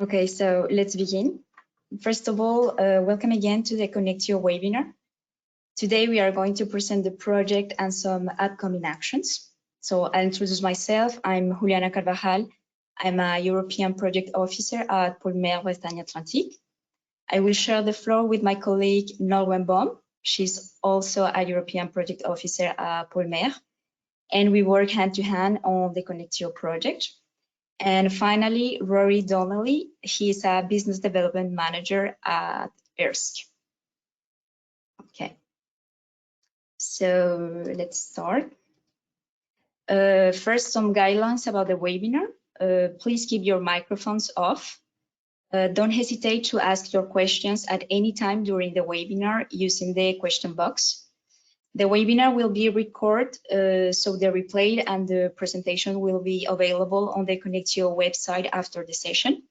Okay, so let's begin. First of all, welcome again to the ConnectEO webinar. Today we are going to present the project and some upcoming actions. So I'll introduce myself. I'm Juliana Carvajal. I'm a European Project Officer at Polmer Bretagne Atlantique. I will share the floor with my colleague Norwen Bohm. She's also a European Project Officer at Polmer, and we work hand to hand on the ConnectEO project. And finally, Rory Donnelly, he's a Business Development Manager at EARSC. Okay, so let's start. First, some guidelines about the webinar. Please keep your microphones off. Don't hesitate to ask your questions at any time during the webinar using the question box. The webinar will be recorded, so the replay and the presentation will be available on the ConnectEO website after the session.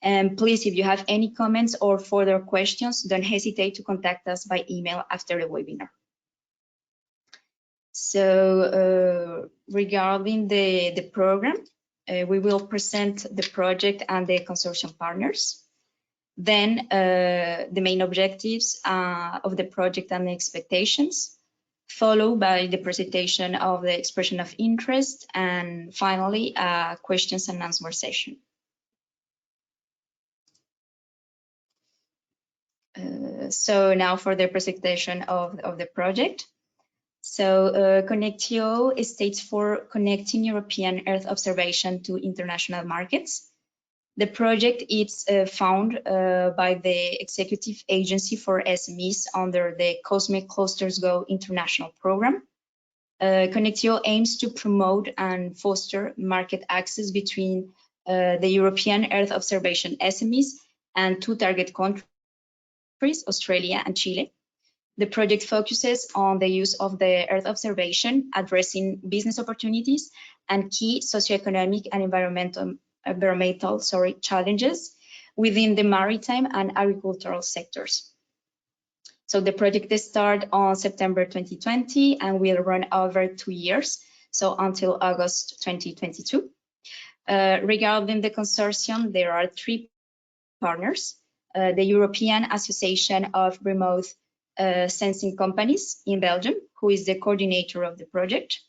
And please, if you have any comments or further questions, don't hesitate to contact us by email after the webinar. So regarding the program, we will present the project and the consortium partners. Then the main objectives of the project and the expectations, followed by the presentation of the expression of interest, and finally a questions and answer session. So now for the presentation of the project. So ConnectEO stands for Connecting European Earth Observation to International Markets. The project is founded by the Executive Agency for SMEs under the COSME Clusters Go International Program. ConnectEO aims to promote and foster market access between the European Earth Observation SMEs and two target countries, Australia and Chile. The project focuses on the use of the Earth observation, addressing business opportunities and key socioeconomic and environmental challenges within the maritime and agricultural sectors. So the project started on September 2020 and will run over 2 years, so until August 2022. Regarding the consortium, there are 3 partners. The European Association of Remote Sensing Companies in Belgium, who is the coordinator of the project.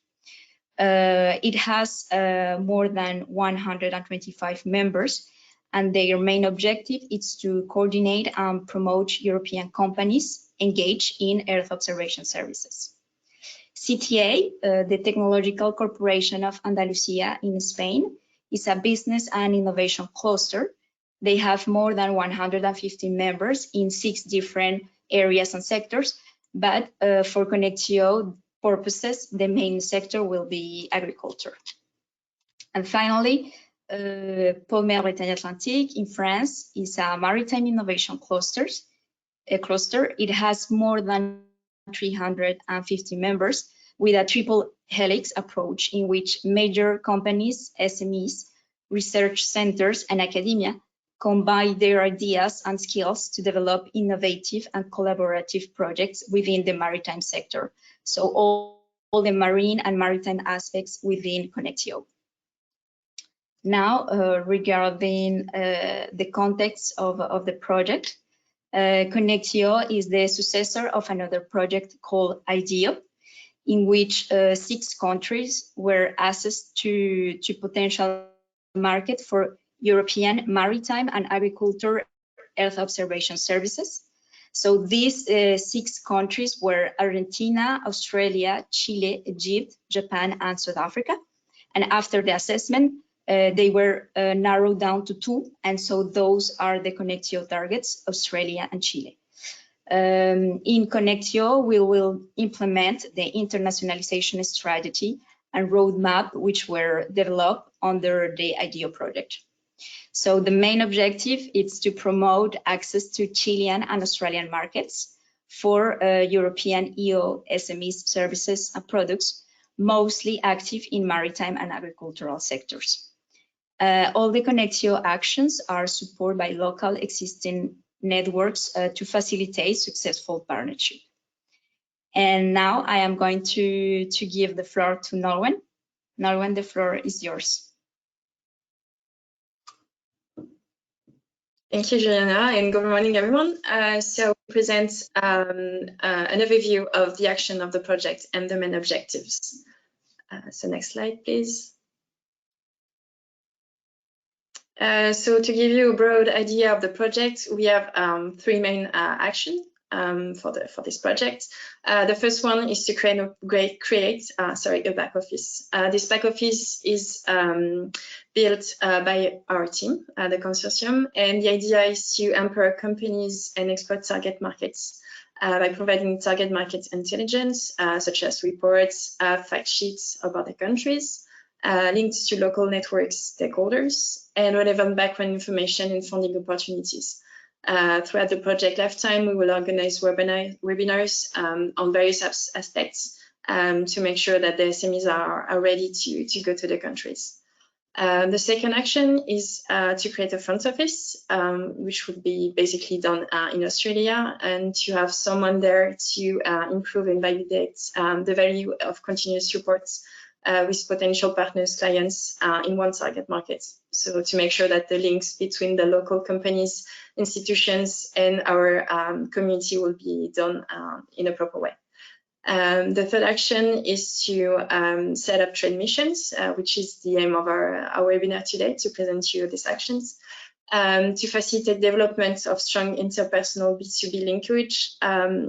It has more than 125 members, and their main objective is to coordinate and promote European companies engaged in Earth observation services. CTA, the Technological Corporation of Andalusia in Spain, is a business and innovation cluster. They have more than 150 members in 6 different areas and sectors, but for ConnectEO purposes, the main sector will be agriculture. And finally, Polmer Bretagne Atlantique in France is a maritime innovation cluster. It has more than 350 members with a triple helix approach in which major companies, SMEs, research centers, and academia combine their ideas and skills to develop innovative and collaborative projects within the maritime sector. So all the marine and maritime aspects within ConnectEO. Now, regarding the context of the project, ConnectEO is the successor of another project called IDEO, in which 6 countries were assessed to potential market for European maritime and agriculture Earth observation services. So these 6 countries were Argentina, Australia, Chile, Egypt, Japan, and South Africa. And after the assessment, they were narrowed down to 2. And so those are the ConnectEO targets, Australia and Chile. In ConnectEO, we will implement the internationalization strategy and roadmap, which were developed under the IDEO project. So the main objective is to promote access to Chilean and Australian markets for European EO SMEs services and products, mostly active in maritime and agricultural sectors. All the ConnectEO actions are supported by local existing networks to facilitate successful partnership. And now I am going to give the floor to Norwen. Norwen, the floor is yours. Thank you, Juliana, and good morning, everyone. So we present an overview of the action of the project and the main objectives. So next slide, please. So to give you a broad idea of the project, we have three main actions for this project. The first one is to create a back office. This back office is built by our team, the consortium, and the idea is to empower companies and exploit target markets by providing target market intelligence, such as reports, fact sheets about the countries, links to local network stakeholders, and relevant background information and funding opportunities. Throughout the project lifetime, we will organize webinars on various aspects to make sure that the SMEs are ready to go to the countries. The second action is to create a front office, which would be basically done in Australia, and to have someone there to improve and validate the value of continuous reports with potential partners, clients in one target market. So to make sure that the links between the local companies, institutions, and our community will be done in a proper way. The third action is to set up trade missions, which is the aim of our webinar today, to present you these actions, to facilitate development of strong interpersonal B2B linkage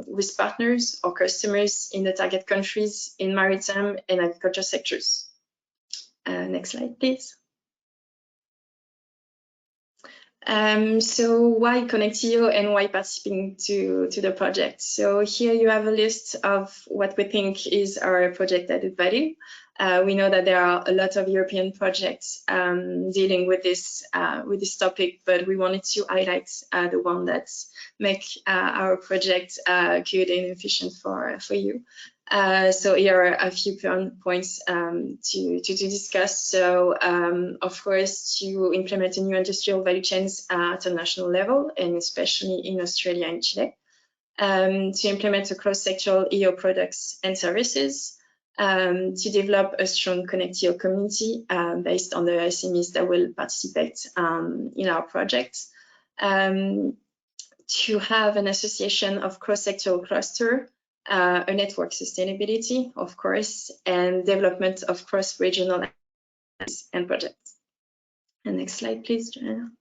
with partners or customers in the target countries in maritime and agriculture sectors. Next slide, please. So why ConnectEO and why participating to the project? So here you have a list of what we think is our project added value. We know that there are a lot of European projects dealing with this topic, but we wanted to highlight the one that make our project good and efficient for you. So here are a few points to discuss. So of course, to implement a new industrial value chains at a national level, and especially in Australia and Chile. To implement a cross-sectoral EO products and services. To develop a strong ConnectEO community based on the SMEs that will participate in our project. To have an association of cross-sectoral cluster, a network sustainability, of course, and development of cross-regional and projects. And next slide, please, Joanna.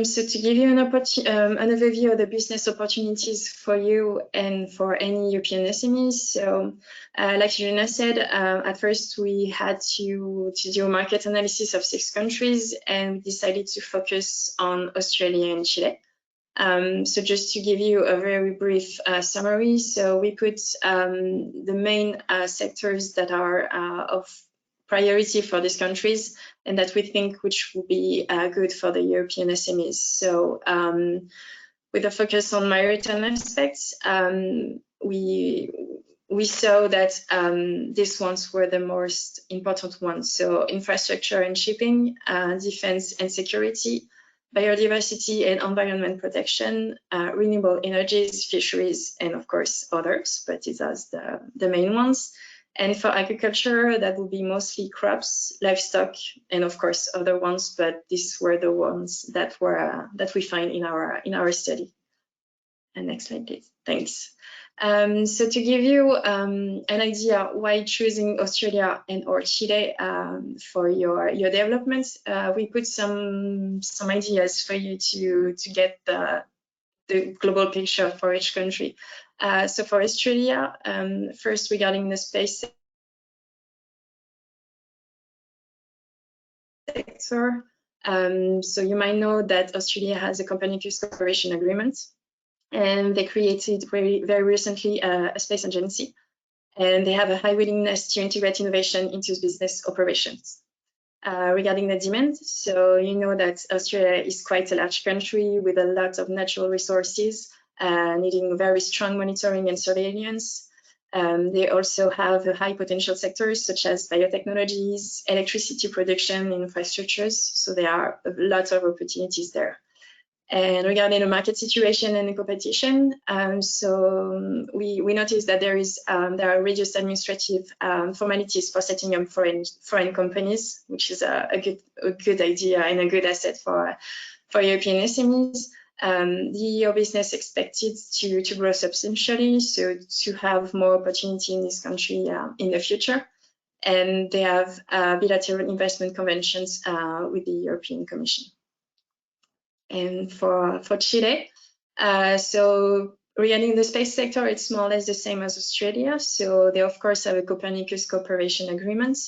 So to give you an overview of the business opportunities for you and for any European SMEs. So like Joanna said, at first we had to do a market analysis of 6 countries, and we decided to focus on Australia and Chile. So just to give you a very brief summary, so we put the main sectors that are of priority for these countries and that we think which will be good for the European SMEs. So with a focus on maritime aspects, we saw that these ones were the most important ones. So infrastructure and shipping, defense and security, biodiversity and environment protection, renewable energies, fisheries, and of course others, but these are the main ones. And for agriculture, that will be mostly crops, livestock, and of course other ones, but these were the ones that we find in our study. And next slide, please. Thanks. So to give you an idea why choosing Australia and or Chile for your development, we put some ideas for you to get the global picture for each country. So for Australia, first regarding the space sector, so you might know that Australia has a Copernicus cooperation agreement, and they created very recently a space agency, and they have a high willingness to integrate innovation into business operations. Regarding the demand, so you know that Australia is quite a large country with a lot of natural resources, needing very strong monitoring and surveillance. They also have high potential sectors such as biotechnologies, electricity production, and infrastructures. So there are lots of opportunities there. And regarding the market situation and the competition, we noticed that there are reduced administrative formalities for setting up foreign companies, which is a good idea and a good asset for European SMEs. The EO business expected to grow substantially, so to have more opportunity in this country in the future. And they have bilateral investment conventions with the European Commission. And for Chile, so regarding the space sector, it's more or less the same as Australia. So they, of course, have a Copernicus cooperation agreement.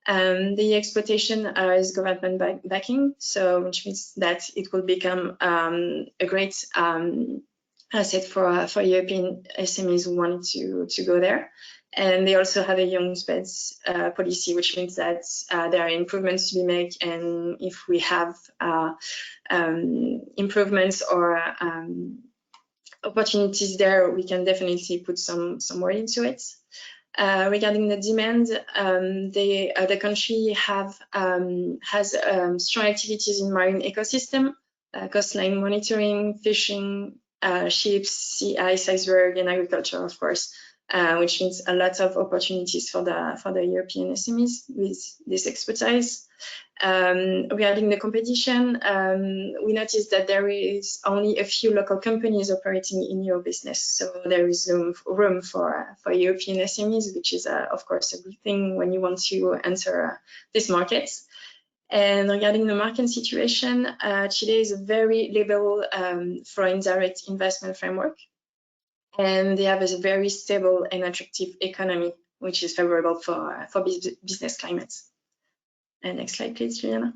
The exploitation is government backing, so which means that it will become a great asset for European SMEs who want to go there. And they also have a young space policy, which means that there are improvements to be made. And if we have improvements or opportunities there, we can definitely put some more into it. Regarding the demand, the country has strong activities in marine ecosystem, coastline monitoring, fishing, ships, sea ice, iceberg, and agriculture, of course, which means a lot of opportunities for the European SMEs with this expertise. Regarding the competition, we noticed that there is only a few local companies operating in your business, so there is room for European SMEs, which is of course a good thing when you want to enter this market. And regarding the market situation, Chile is a very liberal foreign direct investment framework, and they have a very stable and attractive economy, which is favorable for business climates. And next slide, please, Juliana.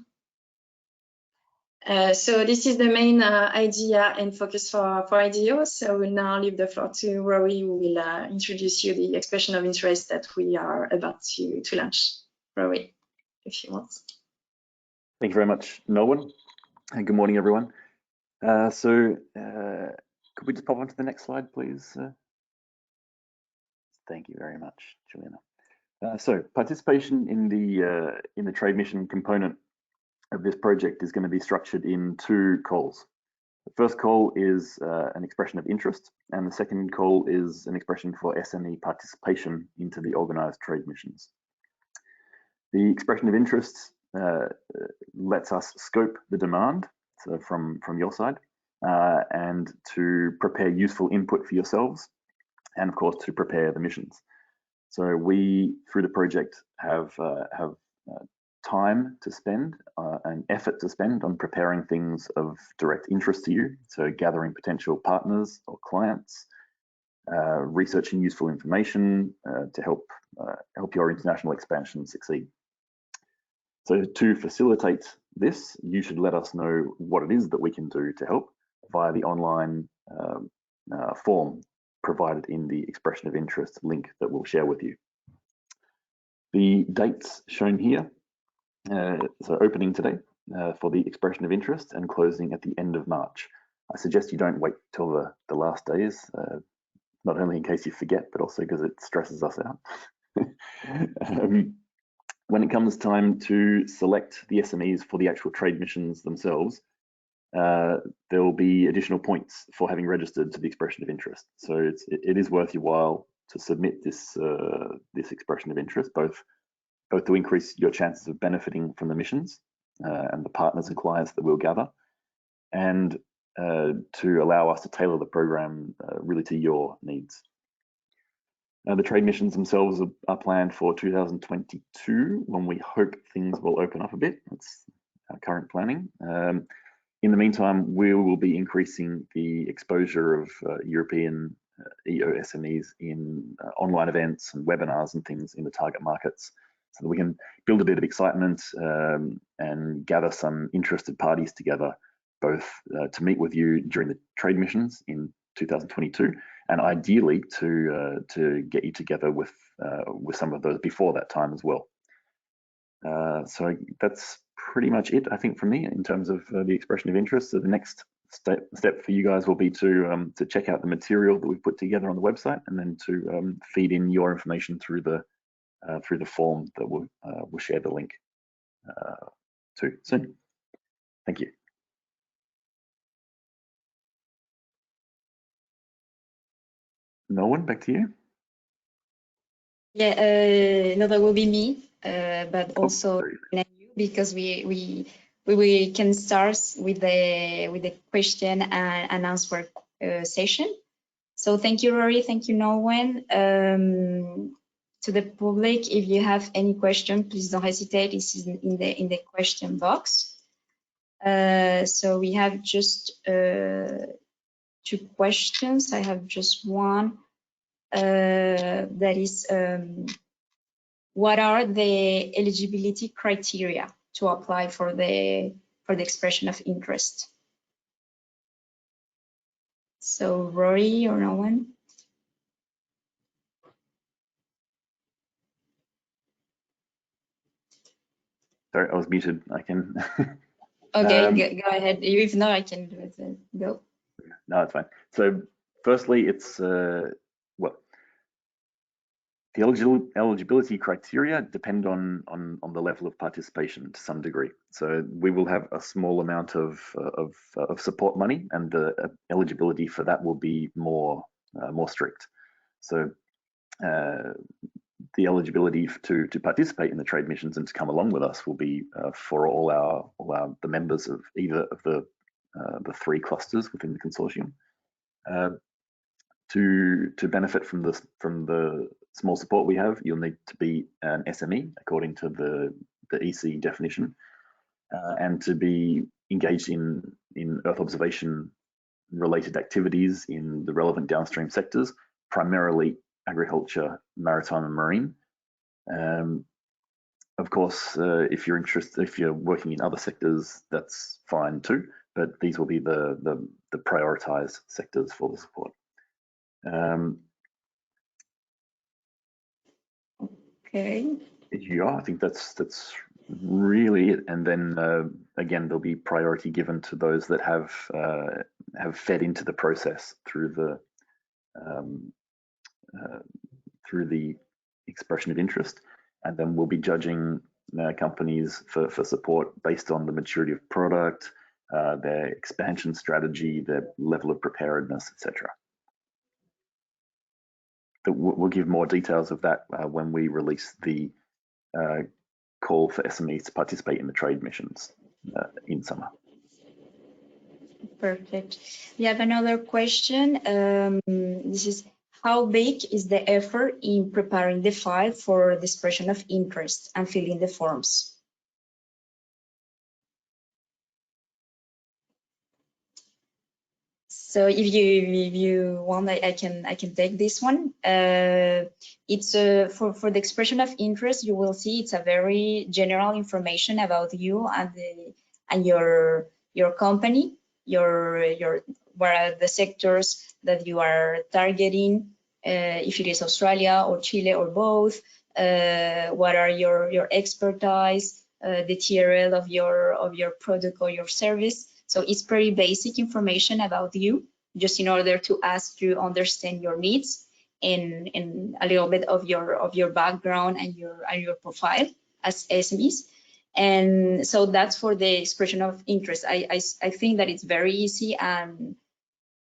So this is the main idea and focus for IDEO. So we'll now leave the floor to Rory, who will introduce you the expression of interest that we are about to launch. Rory, if you want. Thank you very much, Nolan, and good morning, everyone. Could we just pop on to the next slide, please? Thank you very much, Juliana. So participation in the trade mission component of this project is going to be structured in two calls. The first call is an expression of interest, and the second call is an expression for SME participation into the organized trade missions. The expression of interest lets us scope the demand, so from your side, and to prepare useful input for yourselves, and of course to prepare the missions. So we, through the project, have time to spend and effort to spend on preparing things of direct interest to you. So gathering potential partners or clients, researching useful information to help your international expansion succeed. So to facilitate this, you should let us know what it is that we can do to help via the online form provided in the expression of interest link that we'll share with you. The dates shown here, so opening today for the expression of interest and closing at the end of March. I suggest you don't wait till the last days, not only in case you forget, but also because it stresses us out. When it comes time to select the SMEs for the actual trade missions themselves, there will be additional points for having registered to the expression of interest. So it is worth your while to submit this expression of interest, both to increase your chances of benefiting from the missions and the partners and clients that we'll gather, and to allow us to tailor the program really to your needs. The trade missions themselves are planned for 2022, when we hope things will open up a bit. That's our current planning. In the meantime, we will be increasing the exposure of European EO SMEs in online events and webinars and things in the target markets, so that we can build a bit of excitement and gather some interested parties together, both to meet with you during the trade missions in 2022, and ideally to get you together with some of those before that time as well. So that's pretty much it, I think, from me in terms of the expression of interest. So the next step for you guys will be to check out the material that we've put together on the website, and then to feed in your information through the form that we'll share the link to soon. Thank you. Nolan, back to you. Yeah, no, that will be me, but also you, because we can start with the question and answer session. So thank you, Rory. Thank you, Nolan. To the public, if you have any question, please don't hesitate. This is in the question box. So we have just 2 questions. I have just one. That is, what are the eligibility criteria to apply for the expression of interest? So Rory or Nolan? Sorry, I was muted. I can. Okay, go ahead. If not, I can do it. Go. No, it's fine. So firstly, it's well, the eligibility criteria depend on the level of participation to some degree. So we will have a small amount of support money, and the eligibility for that will be more strict. So the eligibility to participate in the trade missions and to come along with us will be for all the members of either of the 3 clusters within the consortium. To benefit from the small support we have, you'll need to be an SME according to the EC definition, and to be engaged in Earth observation related activities in the relevant downstream sectors, primarily agriculture, maritime and marine. Of course, if you're working in other sectors, that's fine too, but these will be the prioritized sectors for the support. Okay. Yeah, I think that's really it. And then again, there'll be priority given to those that have fed into the process through the expression of interest, and then we'll be judging companies for support based on the maturity of product, their expansion strategy, their level of preparedness, etc. We'll give more details of that when we release the call for SMEs to participate in the trade missions in summer. Perfect. We have another question. This is, how big is the effort in preparing the file for the expression of interest and filling the forms? So if you want, I can take this one. It's for the expression of interest. You will see it's a very general information about you and your company, what are the sectors that you are targeting, if it is Australia or Chile or both, what are your expertise, the TRL of your product or your service. So it's pretty basic information about you, just in order to us to understand your needs and a little bit of your background and your profile as SMEs. And so that's for the expression of interest. I think that it's very easy, and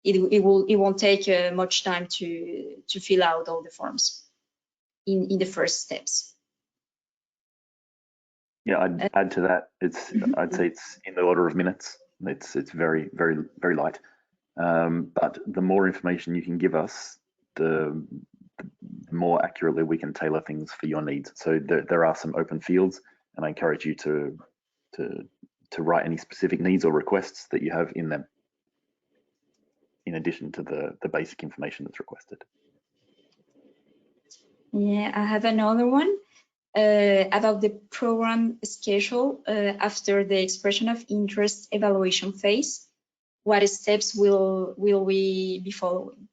it won't take much time to fill out all the forms in the first steps. Yeah, I'd add to that. I'd say it's in the order of minutes. It's very light. But the more information you can give us, the more accurately we can tailor things for your needs. So there are some open fields, and I encourage you to write any specific needs or requests that you have in them, in addition to the basic information that's requested. Yeah, I have another one about the program schedule after the expression of interest evaluation phase. What steps will we be following?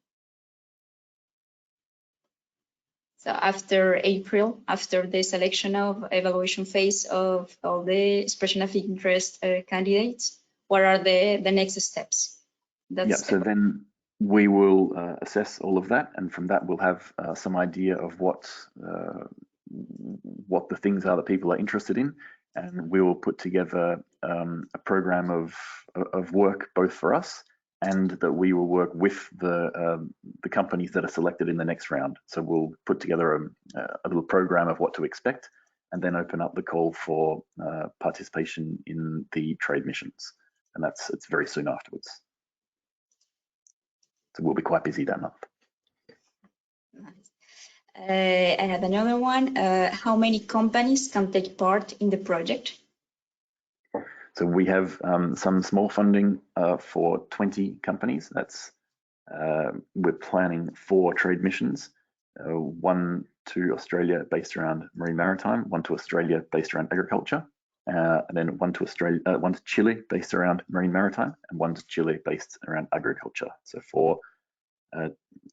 So after April, after the selection of evaluation phase of all the expression of interest candidates, what are the next steps? So then we will assess all of that, and from that we'll have some idea of what the things are that people are interested in, and we will put together a program of work both for us and that we will work with the companies that are selected in the next round. So we'll put together a little program of what to expect, and then open up the call for participation in the trade missions, and it's very soon afterwards. So we'll be quite busy that month. Nice. I have another one. How many companies can take part in the project? So we have some small funding for 20 companies. We're planning 4 trade missions, one to Australia based around marine maritime, one to Australia based around agriculture, and then one to Chile based around marine maritime, and one to Chile based around agriculture. So 4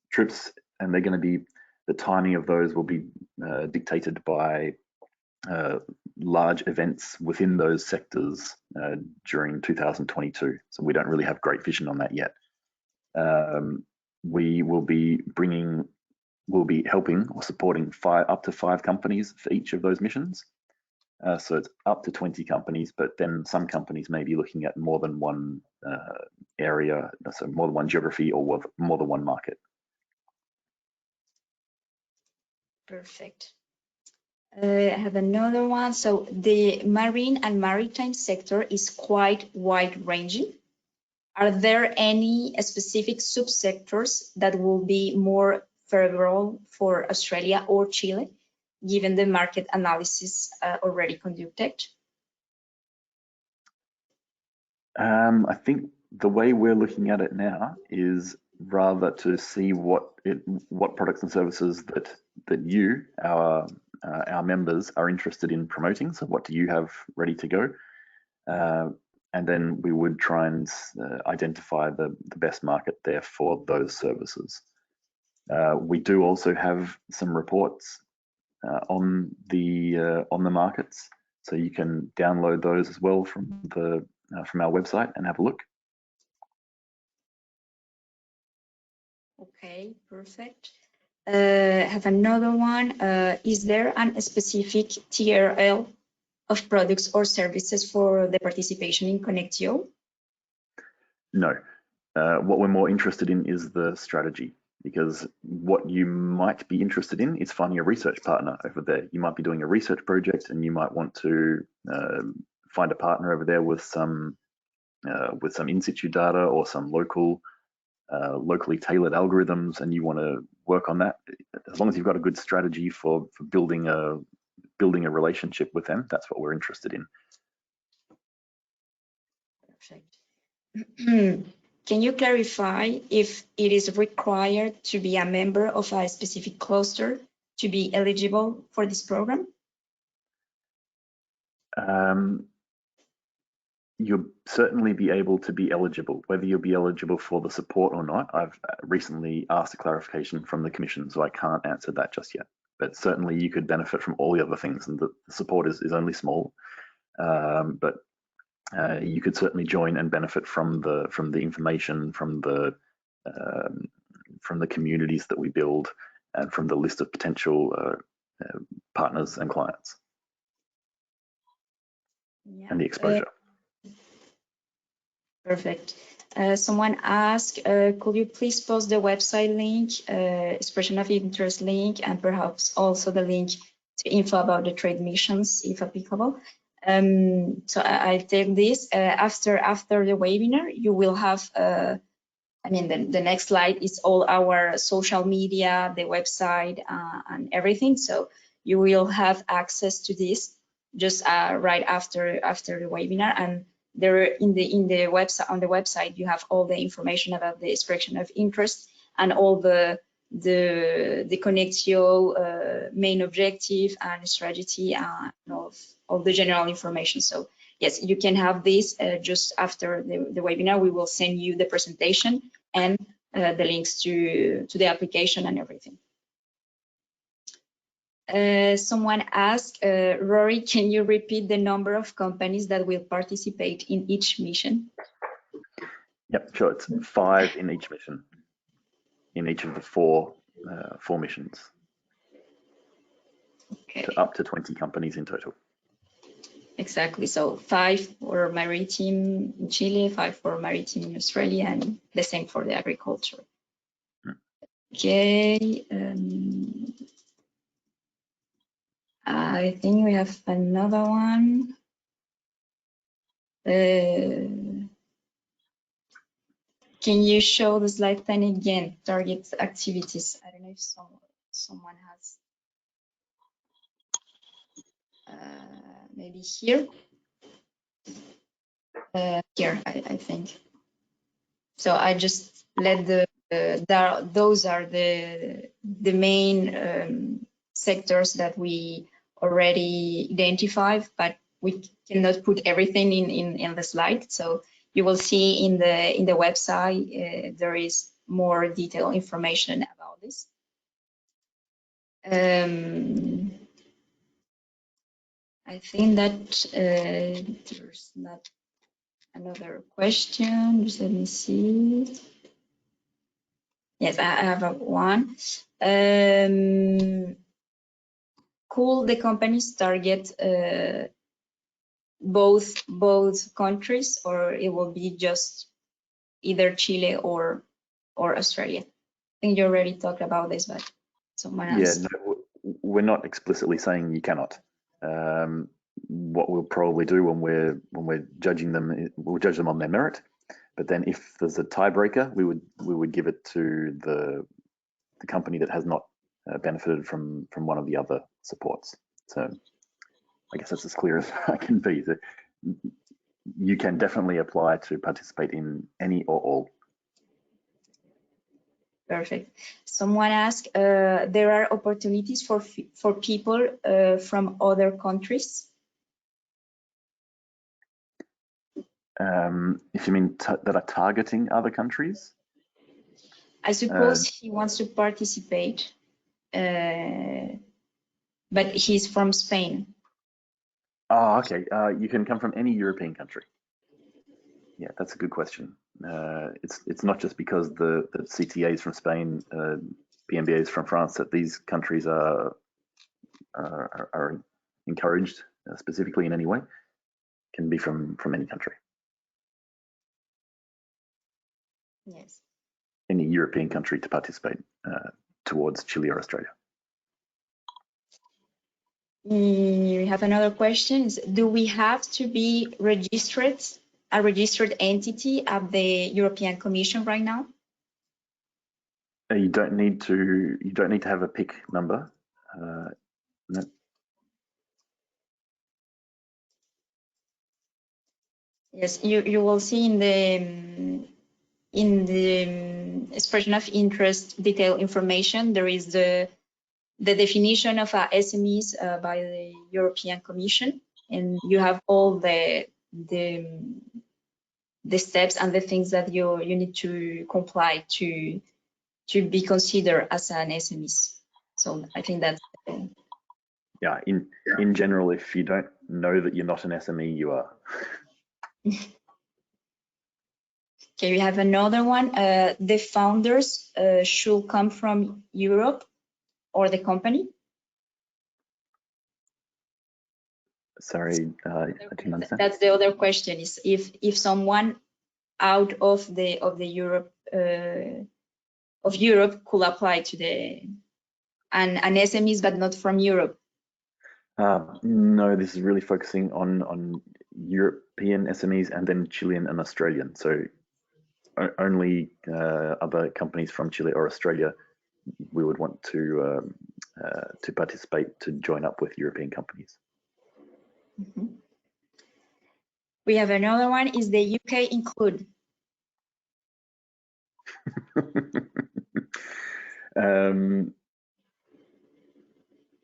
trips, and they're going to be, the timing of those will be dictated by large events within those sectors during 2022. So we don't really have great vision on that yet. We will be helping or supporting up to 5 companies for each of those missions. So it's up to 20 companies, but then some companies may be looking at more than one area, so more than one geography or more than one market. Perfect. I have another one. So the marine and maritime sector is quite wide-ranging. Are there any specific subsectors that will be more favorable for Australia or Chile, given the market analysis already conducted? I think the way we're looking at it now is rather to see what products and services that you, our members, are interested in promoting. So what do you have ready to go? And then we would try and identify the best market there for those services. We do also have some reports on the markets, so you can download those as well from our website and have a look. Okay, perfect. I have another one. Is there a specific TRL of products or services for the participation in ConnectEO? No. What we're more interested in is the strategy, because what you might be interested in is finding a research partner over there. You might be doing a research project and you might want to find a partner over there with some in situ data or some locally tailored algorithms, and you want to work on that. As long as you've got a good strategy for building a relationship with them, that's what we're interested in. Perfect. Can you clarify if it is required to be a member of a specific cluster to be eligible for this program? You'll certainly be able to be eligible. Whether you'll be eligible for the support or not, I've recently asked a clarification from the Commission, so I can't answer that just yet. But certainly you could benefit from all the other things, and the support is only small. But you could certainly join and benefit from the information, from the communities that we build, and from the list of potential partners and clients, and the exposure. Perfect. Someone asked, could you please post the website link, expression of interest link, and perhaps also the link to info about the trade missions, if applicable? So I'll take this. After the webinar, you will have, the next slide is all our social media, the website, and everything. So you will have access to this just right after the webinar. And there in the website, on the website, you have all the information about the expression of interest and all the ConnectEO main objective and strategy and all the general information. So yes, you can have this just after the webinar. We will send you the presentation and the links to the application and everything. Someone asked, Rory, can you repeat the number of companies that will participate in each mission? Yep, sure. It's 5 in each mission, in each of the four missions. Okay. So up to 20 companies in total. Exactly. So 5 for maritime in Chile, 5 for maritime in Australia, and the same for the agriculture. Okay. I think we have another one. Can you show the slide 10 again? Target activities. I don't know if someone has. Maybe here. Here, I think. So I just let those are the main sectors that we already identified, but we cannot put everything in the slide. So you will see in the website there is more detailed information about this. I think that there's not another question. Just let me see. Yes, I have one. Could the companies target both countries, or it will be just either Chile or Australia? I think you already talked about this, but someone else. Yeah, no, we're not explicitly saying you cannot. What we'll probably do when we're judging them, we'll judge them on their merit. But then, if there's a tiebreaker, we would give it to the company that has not benefited from one of the other supports. So I guess that's as clear as I can be. You can definitely apply to participate in any or all. Perfect. Someone asked, there are opportunities for people from other countries? If you mean that are targeting other countries? I suppose he wants to participate, but he's from Spain. Oh, okay. You can come from any European country. Yeah, that's a good question. It's not just because the CTA is from Spain, PMBA is from France, that these countries are encouraged specifically in any way. Can be from any country. Yes. Any European country to participate towards Chile or Australia. We have another question. Do we have to be a registered entity at the European Commission right now? You don't need to have a PIC number. No. Yes, you will see in the expression of interest detailed information, there is the definition of SMEs by the European Commission, and you have all the steps and the things that you need to comply to be considered as an SMEs. So I think that's yeah. In general, if you don't know that you're not an SME, you are. Okay, we have another one. The founders should come from Europe or the company? Sorry, I didn't understand. That's the other question. Is if someone out of Europe could apply to an SMEs, but not from Europe. No, this is really focusing on European SMEs and then Chilean and Australian. So only other companies from Chile or Australia we would want to participate, to join up with European companies. Mm-hmm. We have another one. Is the UK included?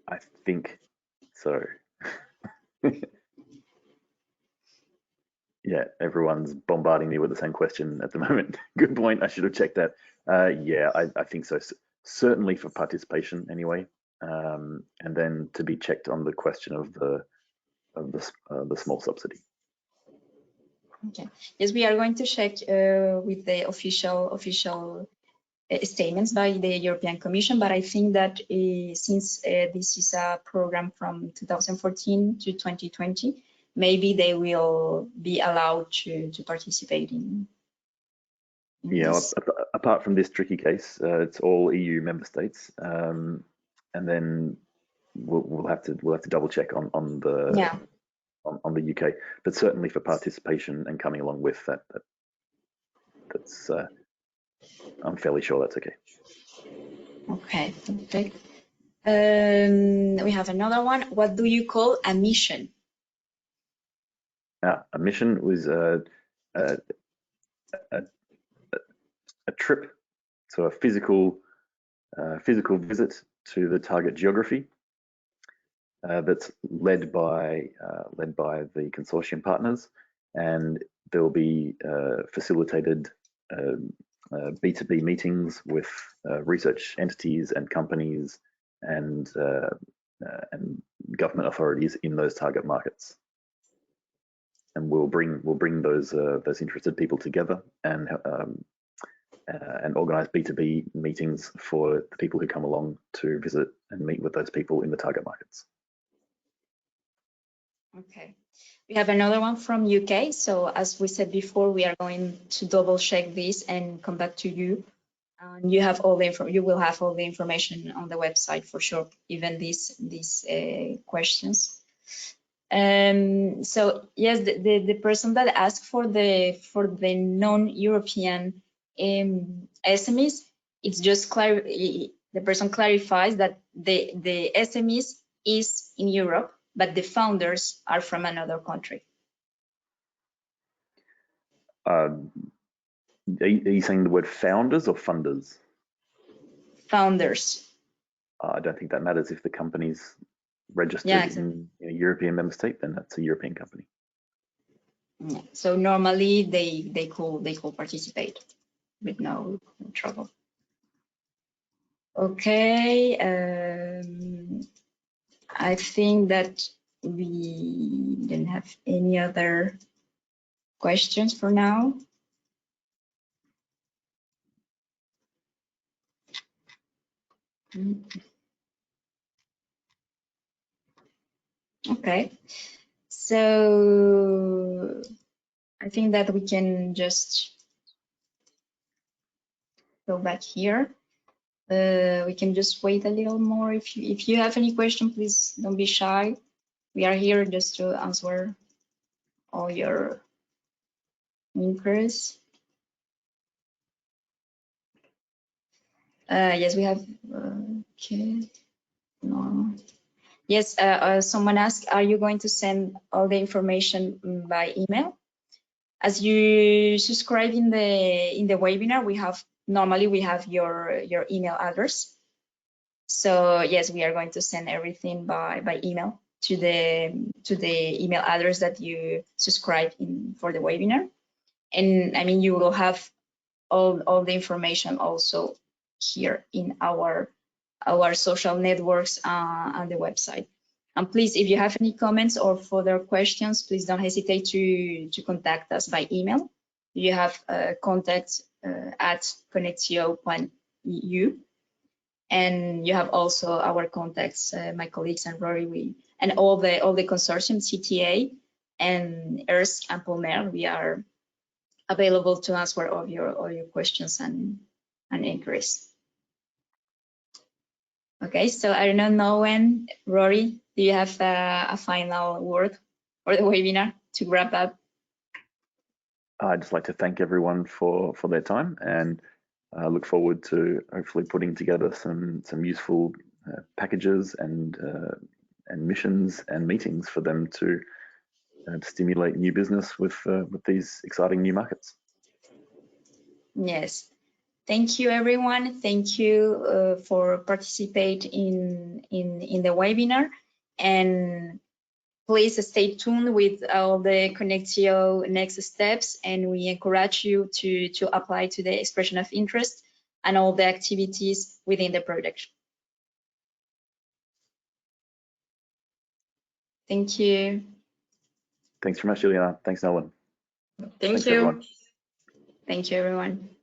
I think so. Yeah, everyone's bombarding me with the same question at the moment. Good point. I should have checked that. Yeah, I think so. Certainly for participation, anyway, and then to be checked on the question of the small subsidy. Okay. Yes, we are going to check with the official statements by the European Commission, but I think that since this is a program from 2014 to 2020, maybe they will be allowed to participate in Yeah, this. apart from this tricky case, it's all EU member states, and then we'll have to double check on the on the UK, but certainly for participation and coming along with that's I'm fairly sure that's okay. Okay, perfect. We have another one. What do you call a mission? A mission was a trip, so a physical visit to the target geography that's led by the consortium partners, and there'll be facilitated B2B meetings with research entities and companies and government authorities in those target markets. And we'll bring those interested people together and organize B2B meetings for the people who come along to visit and meet with those people in the target markets. Okay, we have another one from UK. So as we said before, we are going to double check this and come back to you. You have all the you will have all the information on the website for sure, even these questions. So yes, the person that asked for the non-European SMEs, it's just the person clarifies that the SMEs is in Europe, but the founders are from another country. Are you saying the word founders or funders? Founders. I don't think that matters. If the company's registered in a European member state, then that's a European company. Yeah. So normally they could participate with no trouble. Okay, I think that we didn't have any other questions for now. Okay, so I think that we can just go back here. We can just wait a little more. If you have any question, please don't be shy. We are here just to answer all your inquiries. Yes, we have. Okay. No. Yes, someone asked, are you going to send all the information by email? As you subscribe in the webinar, normally we have your email address. So yes, we are going to send everything by email to the email address that you subscribe in for the webinar. And I mean, you will have all the information also here in our social networks on the website. And please, if you have any comments or further questions, please don't hesitate to contact us by email. You have contact at ConnectEO.eu, and you have also our contacts, my colleagues and Rory, and all the consortium, CTA and EARSC and PMBA. We are available to answer all your questions and inquiries. Okay, so I don't know when, Rory, do you have a final word for the webinar to wrap up? I'd just like to thank everyone for their time, and look forward to hopefully putting together some useful packages and missions and meetings for them to stimulate new business with these exciting new markets. Yes. Thank you, everyone. Thank you for participating in the webinar, and please stay tuned with all the ConnectEO next steps, and we encourage you to apply to the expression of interest and all the activities within the project. Thank you. Thanks very much, Juliana. Thanks, Nolan. Thank you. Everyone. Thank you, everyone.